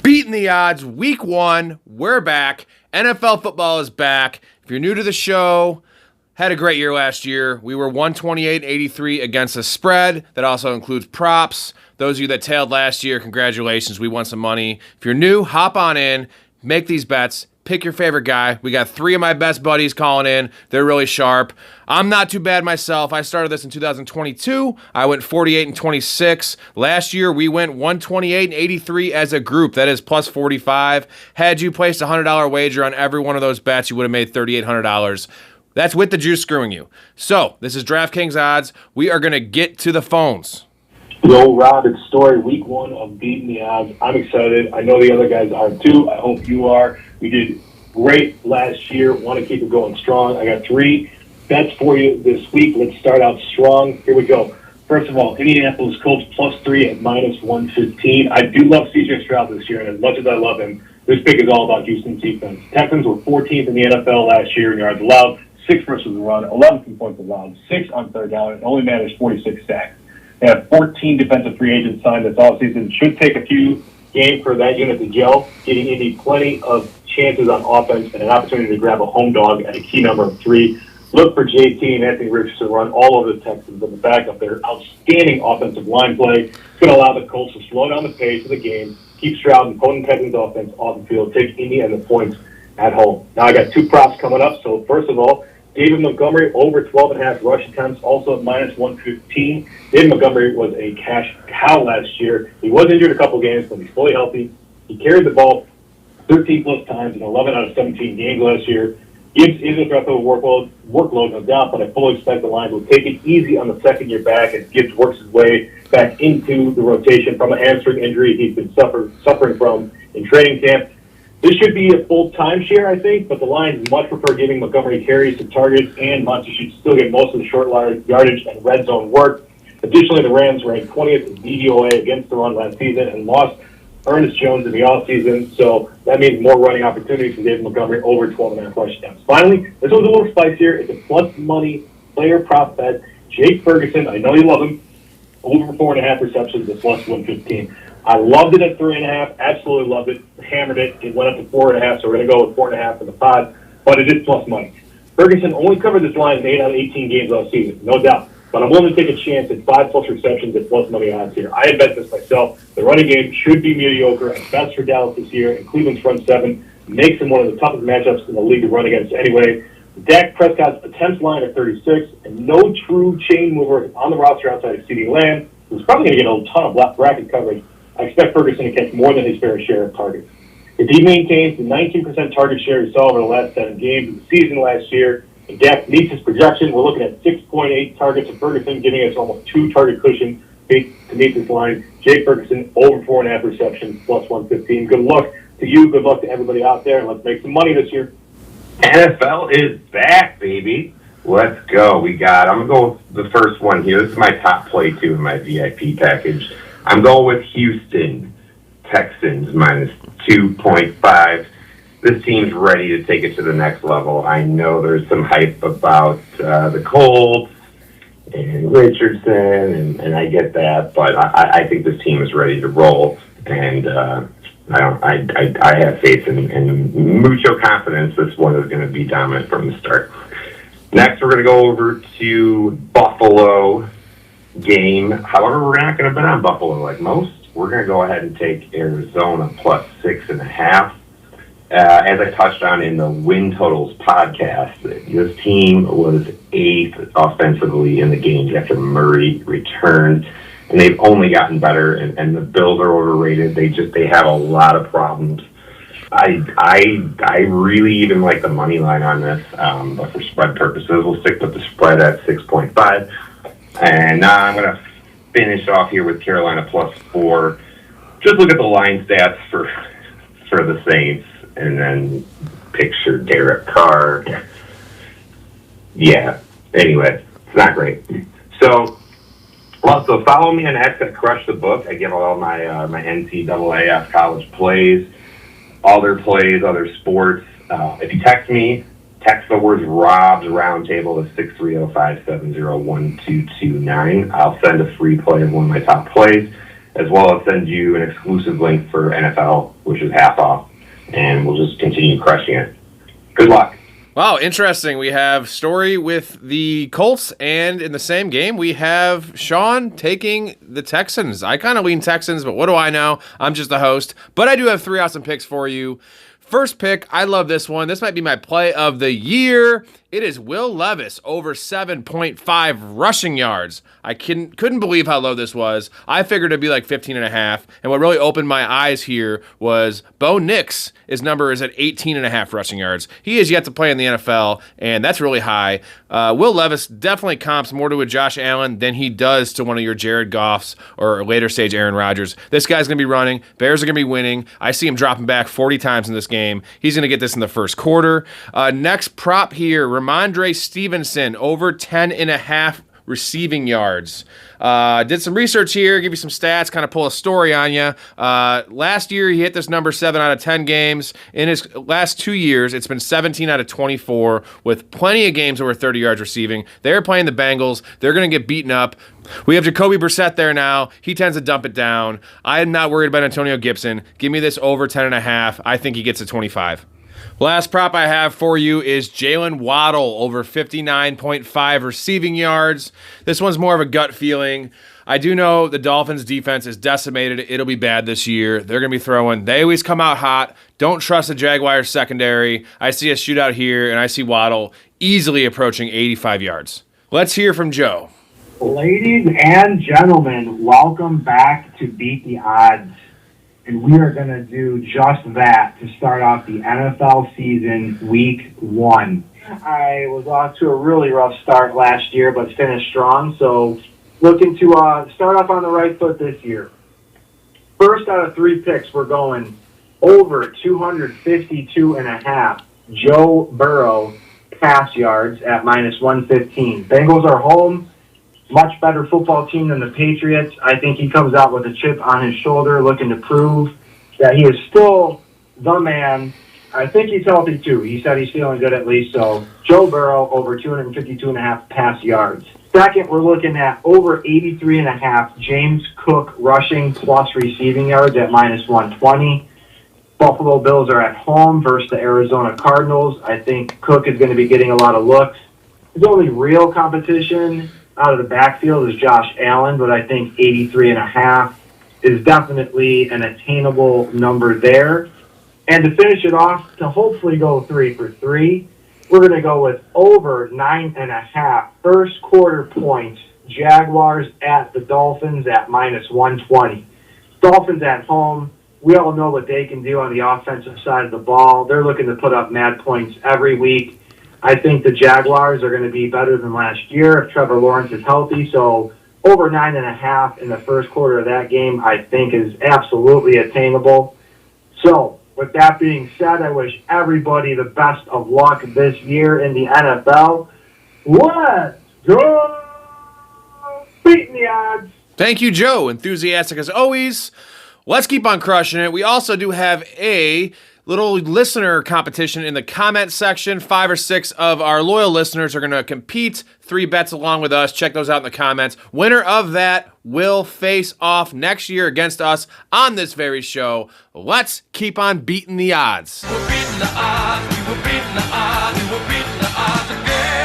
beating the odds. Week 1, we're back. NFL football is back. If you're new to the show, had a great year last year. We were 128-83 against the spread. That also includes props. Those of you that tailed last year, congratulations. We won some money. If you're new, hop on in, make these bets, pick your favorite guy. We got 3 of my best buddies calling in. They're really sharp. I'm not too bad myself. I started this in 2022. I went 48-26. Last year, we went 128-83 as a group. That is plus 45. Had you placed a $100 wager on every one of those bets, you would have made $3,800. That's with the juice screwing you. So, this is DraftKings odds. We are going to get to the phones. Yo, Rob, it's Story, week 1 of Beating the Odds. I'm excited. I know the other guys are too. I hope you are. We did great last year. Want to keep it going strong. I got 3 bets for you this week. Let's start out strong. Here we go. First of all, Indianapolis Colts +3 at -115. I do love C.J. Stroud this year, and as much as I love him, this pick is all about Houston's defense. Texans were 14th in the NFL last year in yards allowed, 6 versus the run, 11 points allowed, 6 on third down, and only managed 46 sacks. They have 14 defensive free agents signed this offseason. Should take a few games for that unit to gel, giving Indy plenty of chances on offense and an opportunity to grab a home dog at a key number of 3. Look for JT and Anthony Richardson to run all over the Texans on the back of their outstanding offensive line play. It's going to allow the Colts to slow down the pace of the game, keep Stroud and potent Texans offense off the field, take Indy and the points at home. Now I got 2 props coming up. So first of all, David Montgomery over 12.5 rush attempts, also at -115. David Montgomery was a cash cow last year. He was injured a couple games, but he's fully healthy. He carried the ball 13-plus times in 11 out of 17 games last year. Gibbs is a threat to a workload, no doubt, but I fully expect the Lions will take it easy on the second year back as Gibbs works his way back into the rotation from a hamstring injury he's been suffering from in training camp. This should be a full timeshare, I think, but the Lions much prefer giving Montgomery carries to targets, and Monty should still get most of the short yardage and red zone work. Additionally, the Rams ranked 20th in DVOA against the run last season and lost Ernest Jones in the offseason, so that means more running opportunities for David Montgomery over 12.5 rush attempts. Finally, this one's a little spicier. It's a plus money player prop bet. Jake Ferguson, I know you love him, over 4.5 receptions at plus 115. I loved it at 3.5. Absolutely loved it. Hammered it. It went up to 4.5, so we're going to go with 4.5 for the pod. But it is plus money. Ferguson only covered this line in 8 out of 18 games last season, no doubt. But I'm willing to take a chance at 5+ receptions at plus money odds here. I had bet this myself. The running game should be mediocre at best for Dallas this year, and Cleveland's front 7 makes them one of the toughest matchups in the league to run against anyway. Dak Prescott's attempts line at 36, and no true chain mover on the roster outside of CeeDee Lamb, who's probably going to get a ton of bracket coverage. I expect Ferguson to catch more than his fair share of targets. If he maintains the 19% target share he saw over the last 7 games of the season last year, and Dak meets his projection, we're looking at 6.8 targets of Ferguson, giving us almost 2 target cushion to meet this line. Jake Ferguson over 4.5 receptions, plus 115. Good luck to you. Good luck to everybody out there. Let's make some money this year. NFL is back, baby. Let's go. I'm going to go with the first one here. This is my top play, too, in my VIP package. I'm going with Houston Texans minus 2.5. This team's ready to take it to the next level. I know there's some hype about the Colts and Richardson, and I get that, but I think this team is ready to roll, and I have faith and mucho confidence this one is going to be dominant from the start. Next, we're going to go over to Buffalo game. However, we're not going to bet on Buffalo like most. We're going to go ahead and take Arizona plus 6.5. As I touched on in the Win Totals podcast, this team was 8th offensively in the games after Murray returned, and they've only gotten better, and the Bills are overrated. They have a lot of problems. I really even like the money line on this, but for spread purposes, we'll stick with the spread at 6.5. And now I'm going to finish off here with Carolina plus 4. Just look at the line stats for the Saints, and then picture Derek Carr. Yeah. Anyway, it's not great. So follow me on X at Crush the Book. I give all my NCAA college plays, all their plays, other sports. If you text me, text the words Rob's Roundtable to 630-570-1229. I'll send a free play of one of my top plays. as well as send you an exclusive link for NFL, which is half off, and we'll just continue crushing it. Good luck. Wow, interesting. We have Story with the Colts, and in the same game, we have Sean taking the Texans. I kind of lean Texans, but what do I know? I'm just the host. But I do have 3 awesome picks for you. First pick, I love this one. This might be my play of the year. It is Will Levis over 7.5 rushing yards. I couldn't believe how low this was. I figured it'd be like 15.5. And what really opened my eyes here was Bo Nix. His number is at 18.5 rushing yards. He is yet to play in the NFL, and that's really high. Will Levis definitely comps more to a Josh Allen than he does to one of your Jared Goffs or later stage Aaron Rodgers. This guy's going to be running. Bears are going to be winning. I see him dropping back 40 times in this game. He's going to get this in the first quarter. Next prop here, Ramondre Stevenson over 10.5 receiving yards. Did some research here, give you some stats, kind of pull a story on you. Last year, he hit this number 7 out of 10 games. In his last 2 years, it's been 17 out of 24 with plenty of games over 30 yards receiving. They're playing the Bengals. They're going to get beaten up. We have Jacoby Brissett there now. He tends to dump it down. I am not worried about Antonio Gibson. Give me this over 10.5. I think he gets to 25. Last prop I have for you is Jalen Waddle over 59.5 receiving yards. This one's more of a gut feeling. I do know the Dolphins' defense is decimated. It'll be bad this year. They're going to be throwing. They always come out hot. Don't trust the Jaguars' secondary. I see a shootout here, and I see Waddle easily approaching 85 yards. Let's hear from Joe. Ladies and gentlemen, welcome back to Beat the Odds. And we are going to do just that to start off the NFL season week 1. I was off to a really rough start last year, but finished strong. So looking to start off on the right foot this year. First out of 3 picks, we're going over 252.5 Joe Burrow pass yards at minus 115. Bengals are home. Much better football team than the Patriots. I think he comes out with a chip on his shoulder looking to prove that he is still the man. I think he's healthy too. He said he's feeling good at least. So Joe Burrow over 252.5 pass yards. Second, we're looking at over 83.5 James Cook rushing plus receiving yards at minus 120. Buffalo Bills are at home versus the Arizona Cardinals. I think Cook is going to be getting a lot of looks. His only real competition out of the backfield is Josh Allen, but I think 83.5 is definitely an attainable number there. And to finish it off, to hopefully go 3 for 3, we're going to go with over 9.5 first quarter points. Jaguars at the Dolphins at minus 120. Dolphins at home. We all know what they can do on the offensive side of the ball. They're looking to put up mad points every week. I think the Jaguars are going to be better than last year if Trevor Lawrence is healthy. So over 9.5 in the first quarter of that game, I think is absolutely attainable. So with that being said, I wish everybody the best of luck this year in the NFL. Let's go! Beating the odds. Thank you, Joe. Enthusiastic as always. Let's keep on crushing it. We also do have a little listener competition in the comment section. 5 or 6 of our loyal listeners are going to compete. 3 bets along with us. Check those out in the comments. Winner of that will face off next year against us on this very show. Let's keep on beating the odds. We're beating the odds. We were beating the odds.